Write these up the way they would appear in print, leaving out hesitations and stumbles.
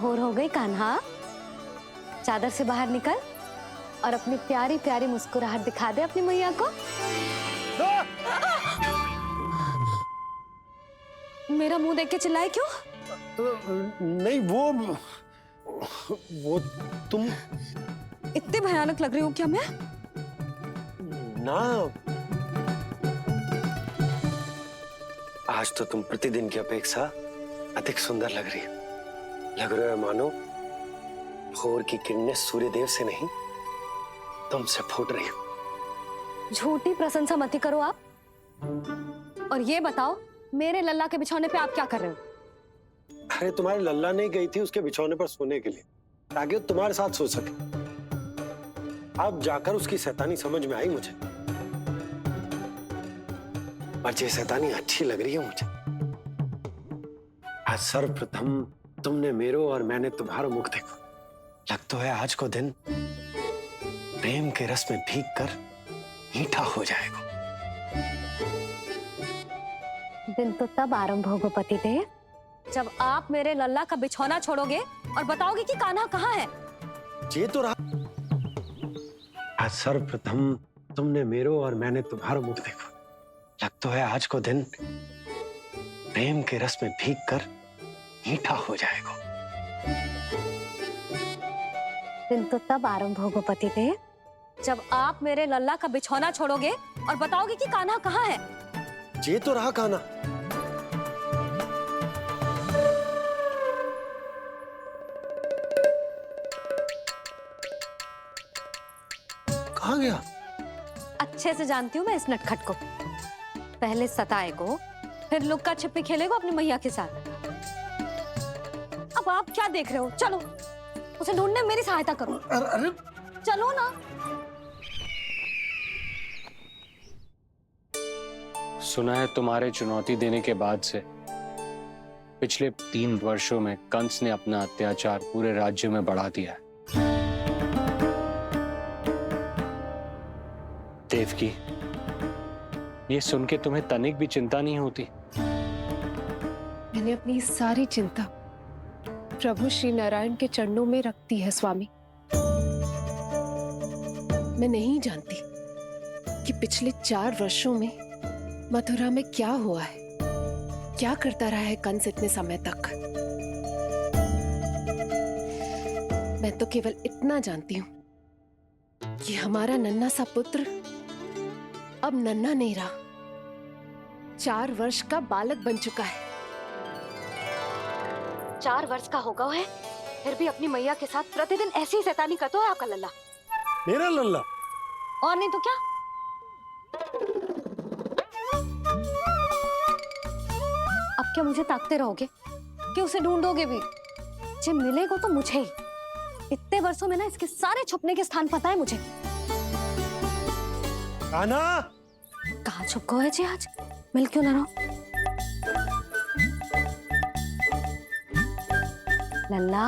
भोर हो गई कान्हा, चादर से बाहर निकल और अपनी प्यारी प्यारी मुस्कुराहट दिखा दे अपनी मैया को। मेरा मुंह देख के चिल्लाए क्यों? नहीं वो तुम इतने भयानक लग रही हूँ क्या मैं? ना, आज तो तुम प्रतिदिन की अपेक्षा अधिक सुंदर लग रही हो। लग रहे हो मानो भोर की किरणें सूर्यदेव से नहीं तुमसे फूट रही हो। झूठी प्रशंसा मत करो आप। और ये बताओ, मेरे लल्ला के बिछौने पे आप क्या कर रहे हो? अरे तुम्हारी लल्ला नहीं गई थी उसके बिछौने पर सोने के लिए, ताकि वो तुम्हारे साथ सो सके। अब जाकर उसकी शैतानी समझ में आई मुझे, और ये शैतानी अच्छी लग रही है मुझे। आज सर्वप्रथम तुमने मेरो और मैंने तुम्हारा मुख देखो। लग तो है आज को दिन प्रेम के रस में भीग कर मीठा हो जाएगा। दिन तो तब आरंभ होगा पतिदेव, जब आप मेरे लल्ला का बिछौना छोड़ोगे और बताओगे कि कान्हा कहाँ है। ये तो रहा। आज सर्वप्रथम तुमने मेरो और मैंने तुम्हारा मुख देखो। लग तो है आज को दिन प्रेम के रस में भीग कर मीठा हो जाएगा। दिन तो तब आरंभ होगा पतिदेव, जब आप मेरे लल्ला का बिछौना छोड़ोगे और बताओगे कि कान्हा कहाँ है। ये तो रहा कान्हा। कहाँ गया? अच्छे से जानती हूँ मैं इस नटखट को। पहले सताएगो, फिर लुक्का छिपी खेलेगो अपनी मैया के साथ। अब आप क्या देख रहे हो? चलो उसे ढूंढने में मेरी सहायता करो। अरे चलो ना। सुना है तुम्हारे चुनौती देने के बाद से पिछले 3 वर्षों में कंस ने अपना अत्याचार पूरे राज्य में बढ़ा दिया है। देवकी, ये सुन के तुम्हें तनिक भी चिंता नहीं होती? मैंने अपनी सारी चिंता प्रभु श्री नारायण के चरणों में रख दी है स्वामी। मैं नहीं जानती कि पिछले 4 वर्षों में मथुरा में क्या हुआ है, क्या करता रहा है कंस इतने समय तक। मैं तो केवल इतना जानती हूं कि हमारा नन्हा सा पुत्र अब नन्हा नहीं रहा, 4 वर्ष का बालक बन चुका है। 4 वर्ष का होगा है, फिर भी अपनी मैया के साथ प्रतिदिन ऐसी ही शैतानी करता है आपका लल्ला। मेरा लल्ला? और नहीं तो क्या। अब क्या मुझे ताकते रहोगे कि उसे ढूंढोगे भी? जब मिलेगा तो मुझे ही। इतने वर्षों में ना इसके सारे छुपने के स्थान पता है मुझे। कान्हा! कहाँ छुप गए जी आज? मिल क्यों ना रहो? लल्ला,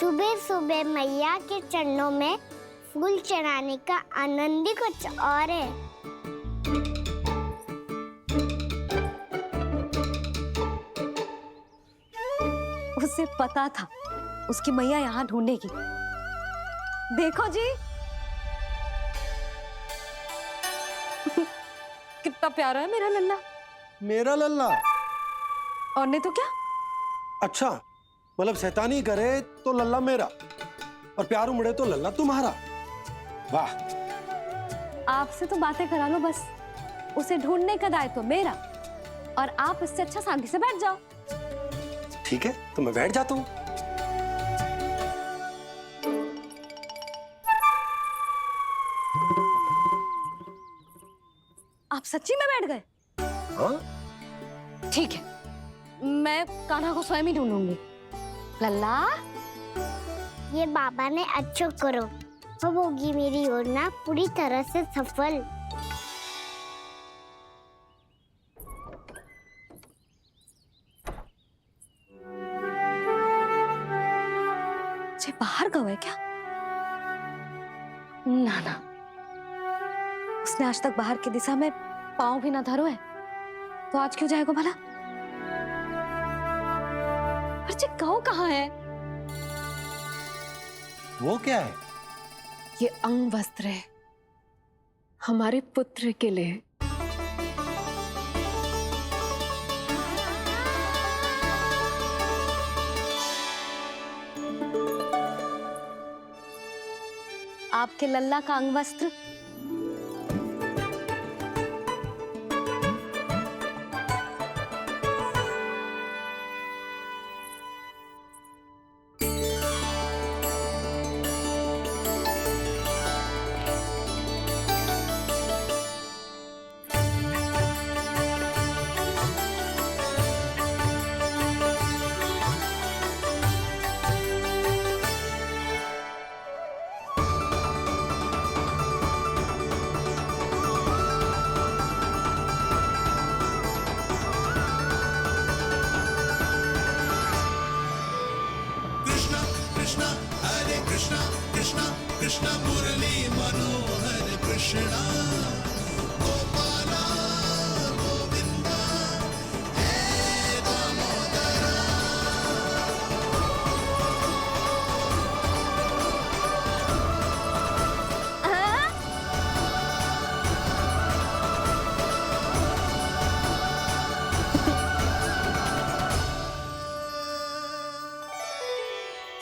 सुबह सुबह मैया के चरणों में फूल चढ़ाने का आनंद ही कुछ और है। उसे पता था उसकी मैया यहाँ ढूंढेगी। देखो जी कितना प्यारा है मेरा लल्ला। मेरा लल्ला? और नहीं तो क्या। अच्छा, मतलब शैतानी करे तो लल्ला मेरा और प्यार उमड़े तो लल्ला तुम्हारा। वाह! आपसे तो बातें करा लो बस, उसे ढूंढने का दायित्व मेरा, और आप इससे अच्छा शांति से बैठ जाओ। ठीक है, तो मैं बैठ जाता हूँ। आप सच्ची में बैठ गए? हाँ? ठीक है, मैं कान्हा को स्वयं ही ढूंढूंगी। लल्ला, ये बाबा ने अच्छा करो, अब होगी मेरी योजना पूरी तरह से सफल। बाहर गए क्या? ना ना, उसने आज तक बाहर की दिशा में पांव भी ना धरो है, तो आज क्यों जाएगा भला? अर्चे कहो कहाँ है? वो क्या है? ये अंग वस्त्र है हमारे पुत्र के लिए। आपके लल्ला का अंग वस्त्र।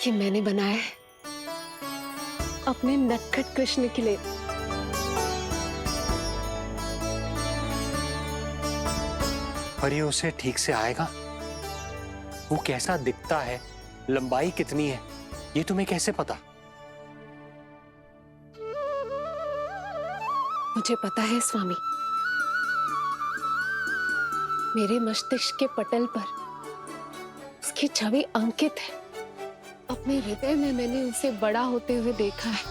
ये मैंने बनाया है अपने नटखट कृष्ण के लिए। पर ये उसे ठीक से आएगा? वो कैसा दिखता है, लंबाई कितनी है, ये तुम्हें कैसे पता? मुझे पता है स्वामी, मेरे मस्तिष्क के पटल पर उसकी छवि अंकित है। अपने हृदय में मैंने उसे बड़ा होते हुए देखा है।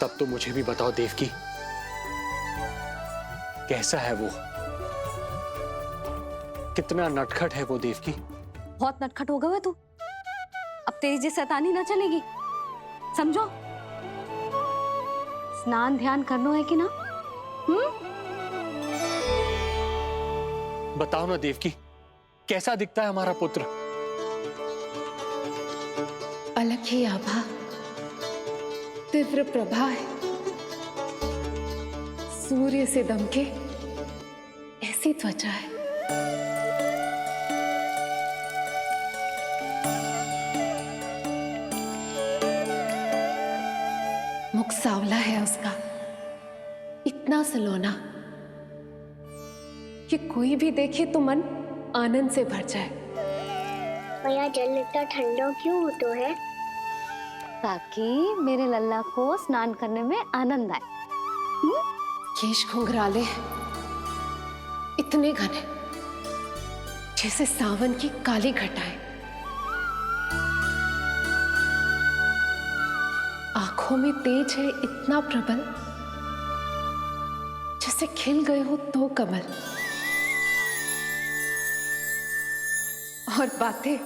तब तो मुझे भी बताओ देवकी, कैसा है वो? कितना नटखट है वो देवकी? बहुत नटखट हो गए हो तू। अब तेरी जी शैतानी ना चलेगी, समझो। स्नान ध्यान करना है कि ना? बताओ ना देवकी, कैसा दिखता है हमारा पुत्र? अलग ही आभा, तीव्र प्रभा है, सूर्य से दमके ऐसी त्वचा है। मुख सांवला है उसका, इतना सलोना कि कोई भी देखे तो मन आनंद से भर जाए। भैया जल इतना ठंडा क्यों होता है? ताकि मेरे लल्ला को स्नान करने में आनंद आए। केश घुंघराले इतने घने जैसे सावन की काली घटाएं। आंखों में तेज है इतना प्रबल जैसे खिल गए हो दो कमल। और बातें,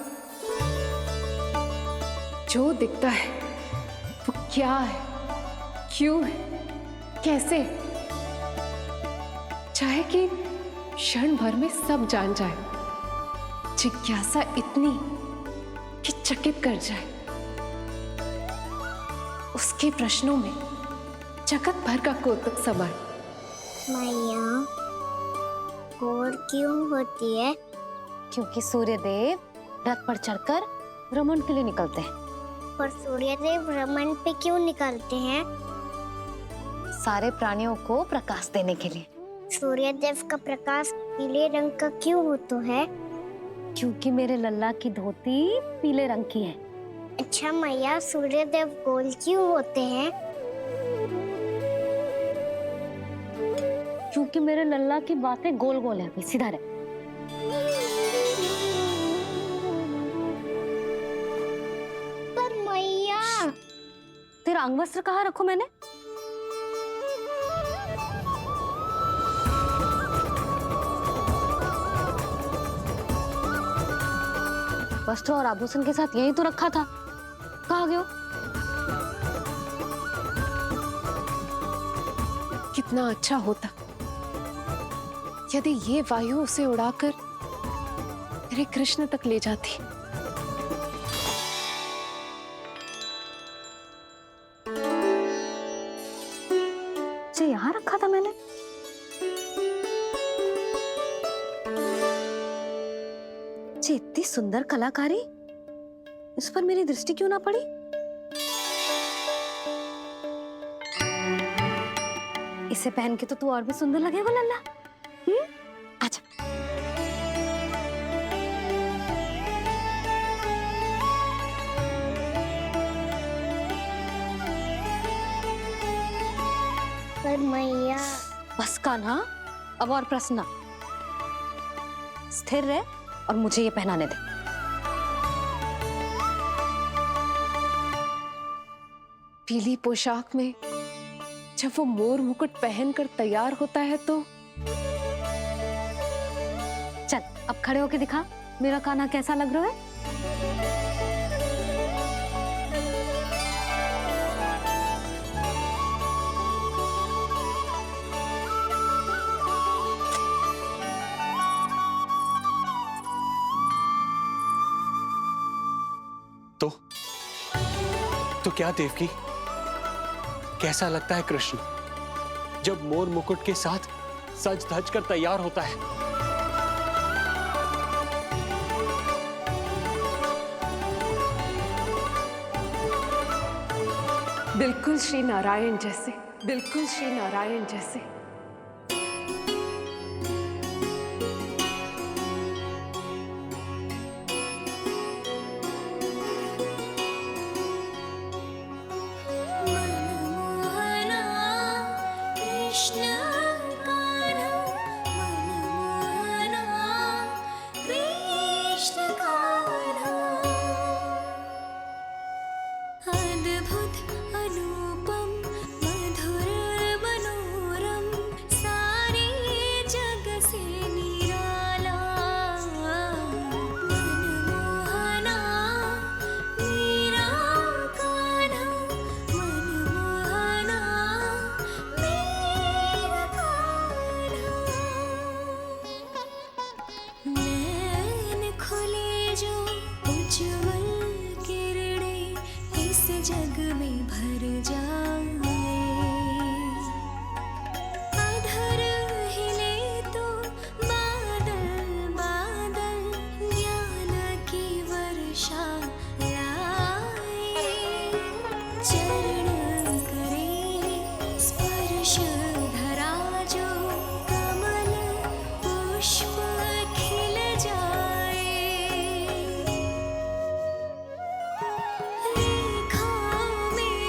जो दिखता है वो क्या है, क्यों है, कैसे, चाहे कि क्षण भर में सब जान जाए। जिज्ञासा इतनी कि चकित कर जाए। उसके प्रश्नों में जगत भर का कौतुक समाए। मैया और क्यों होती है? क्योंकि सूर्यदेव रथ पर चढ़कर भ्रमण के लिए निकलते हैं। पर सूर्यदेव भ्रमण पे क्यों निकलते हैं? सारे प्राणियों को प्रकाश देने के लिए। सूर्यदेव का प्रकाश पीले रंग का क्यों होता है? क्योंकि मेरे लल्ला की धोती पीले रंग की है। अच्छा मैया, सूर्यदेव गोल क्यों होते हैं? क्योंकि मेरे लल्ला की बातें गोल गोल है, अभी सीधा रहे। पर मैया, तेरा अंग वस्त्र कहाँ रखूं मैंने? वस्त्र और आभूषण के साथ यही तो रखा था। कहाँ गए हो? कितना अच्छा होता यदि ये वायु उसे उड़ाकर मेरे कृष्ण तक ले जाती। इसे यहाँ रखा था मैंने। ये इतनी सुंदर कलाकारी, इस पर मेरी दृष्टि क्यों ना पड़ी? इसे पहन के तो तू और भी सुंदर लगेगा लल्ला। आजा। पर मैया बस कान्हा, अब और प्रश्न ना। स्थिर रह और मुझे ये पहनाने दे। पीली पोशाक में जब वो मोर मुकुट पहनकर तैयार होता है तो चल अब खड़े होके दिखा मेरा कान्हा कैसा लग रहा है। तो क्या देवकी, कैसा लगता है कृष्ण जब मोर मुकुट के साथ सज धज कर तैयार होता है? बिल्कुल श्री नारायण जैसे, बिल्कुल श्री नारायण जैसे। जग में भर जाए, अधर हिले तो बादल बादल ज्ञान की वर्षा लाए, चरण करे स्पर्श धरा जो कमल पुष्प खिल जाए, रेखा में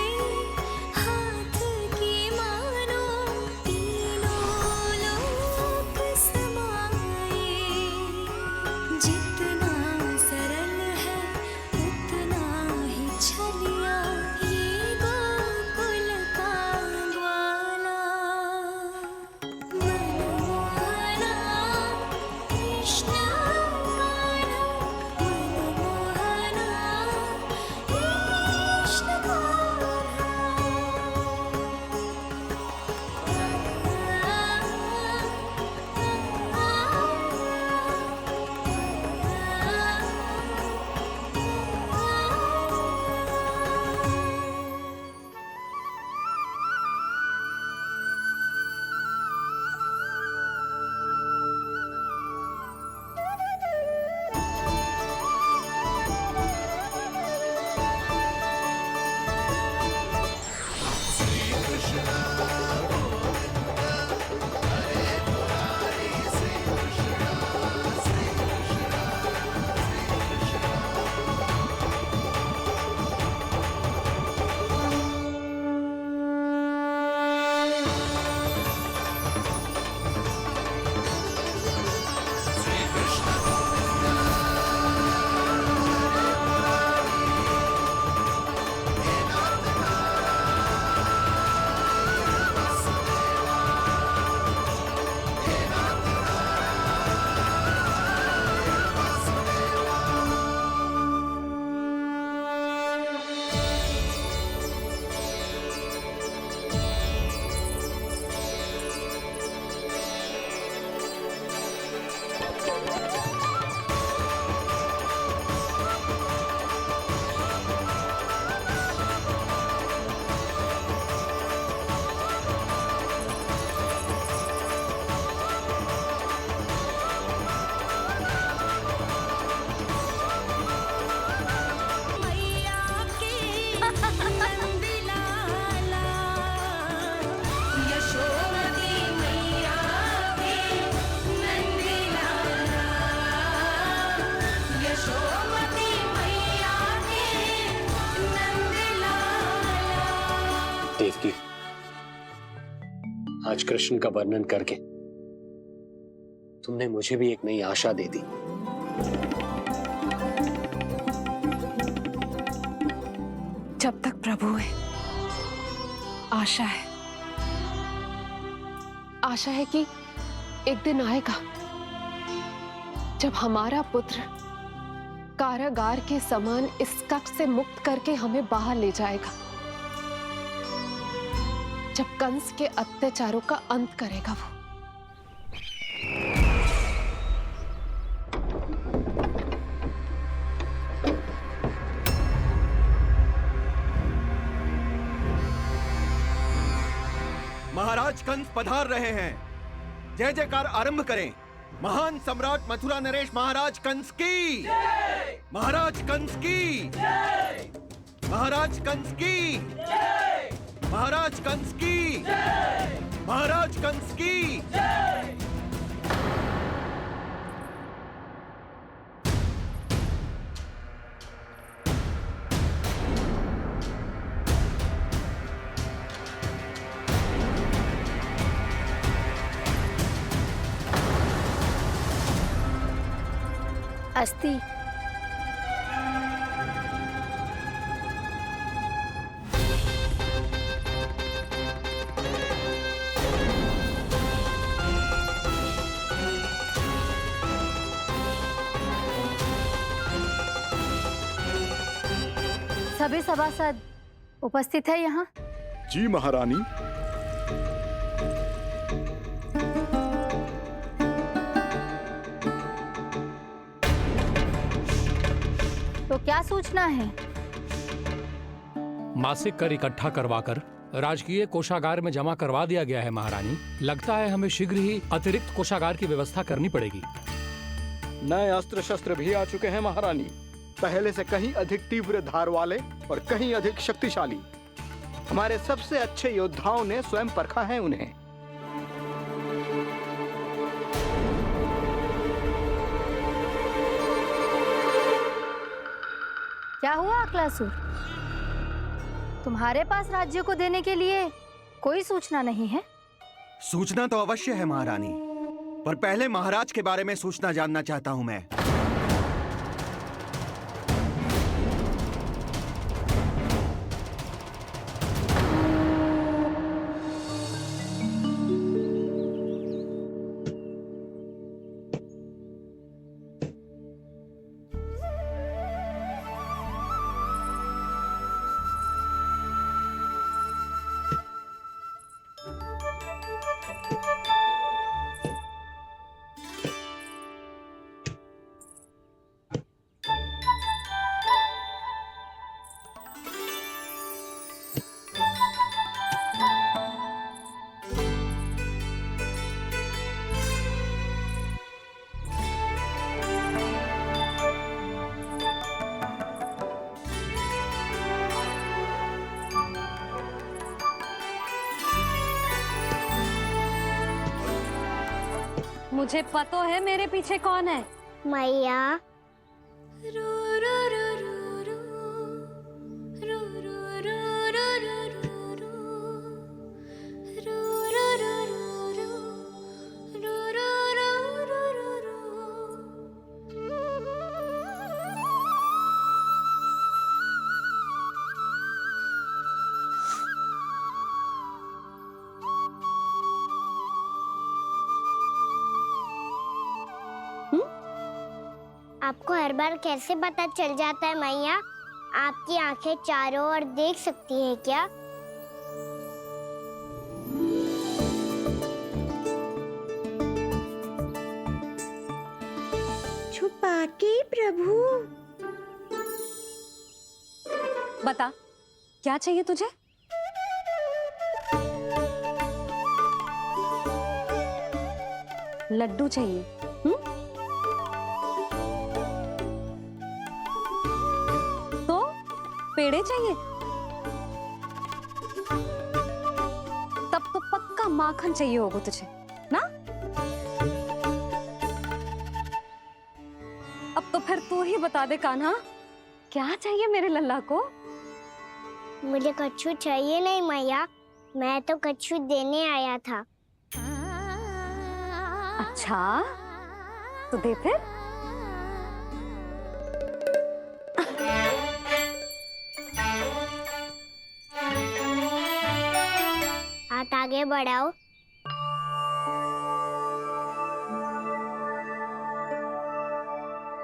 देवकी, आज कृष्ण का वर्णन करके तुमने मुझे भी एक नई आशा दे दी। जब तक प्रभु है, आशा है। आशा है कि एक दिन आएगा जब हमारा पुत्र कारागार के समान इस कक्ष से मुक्त करके हमें बाहर ले जाएगा, जब कंस के अत्याचारों का अंत करेगा वो। महाराज कंस पधार रहे हैं। जय जयकार आरंभ करें। महान सम्राट मथुरा नरेश महाराज कंस की, महाराज कंस की, महाराज कंस की, महाराज कंस की, महाराज कंस की। अस्ति। सभी सभासद उपस्थित है यहाँ? जी महारानी। तो क्या सूचना है? मासिक कर इकट्ठा करवाकर राजकीय कोषागार में जमा करवा दिया गया है महारानी। लगता है हमें शीघ्र ही अतिरिक्त कोषागार की व्यवस्था करनी पड़ेगी। नए अस्त्र शस्त्र भी आ चुके हैं महारानी, पहले से कहीं अधिक तीव्र धार वाले और कहीं अधिक शक्तिशाली। हमारे सबसे अच्छे योद्धाओं ने स्वयं परखा है उन्हें। क्या हुआ अक्लासुर? तुम्हारे पास राज्य को देने के लिए कोई सूचना नहीं है? सूचना तो अवश्य है महारानी, पर पहले महाराज के बारे में सूचना जानना चाहता हूं मैं। मुझे पता है मेरे पीछे कौन है। मैया। आपको हर बार कैसे पता चल जाता है मैया? आपकी आंखें चारों ओर देख सकती हैं क्या? छुपा के प्रभु। बता, क्या चाहिए तुझे? लड्डू चाहिए? तो पेड़े चाहिए? तब तो पक्का माखन चाहिए होगा तुझे ना? अब तो फिर तू ही बता दे कान्हा, क्या चाहिए मेरे लल्ला को? मुझे कच्छू चाहिए नहीं मैया, मैं तो कच्छू देने आया था। अच्छा तो दे फिर। हाथ आगे बढ़ाओ।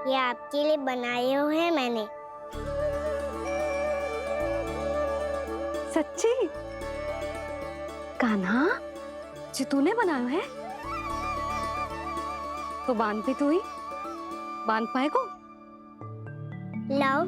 ये आपके लिए बनाए हुए हैं मैंने। सच्ची? कान्हा जी तूने बनाया है? तो बांध भी तू ही, बांध पाए को? लाओ।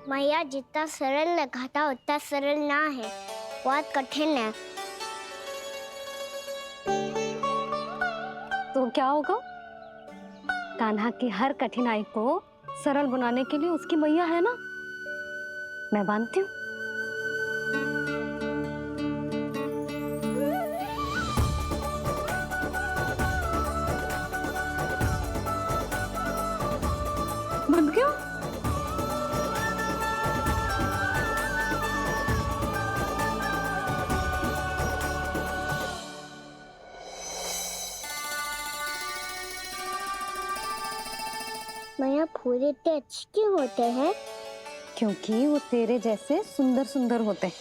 मैया जितना सरल लगा था उतना सरल ना है, बहुत कठिन है। तो क्या होगा? कान्हा की हर कठिनाई को सरल बनाने के लिए उसकी मैया है ना, मैं बांधती हूँ। बंद क्यों? मैया फूल इतने अच्छे क्यों होते हैं? क्योंकि वो तेरे जैसे सुंदर सुंदर होते हैं।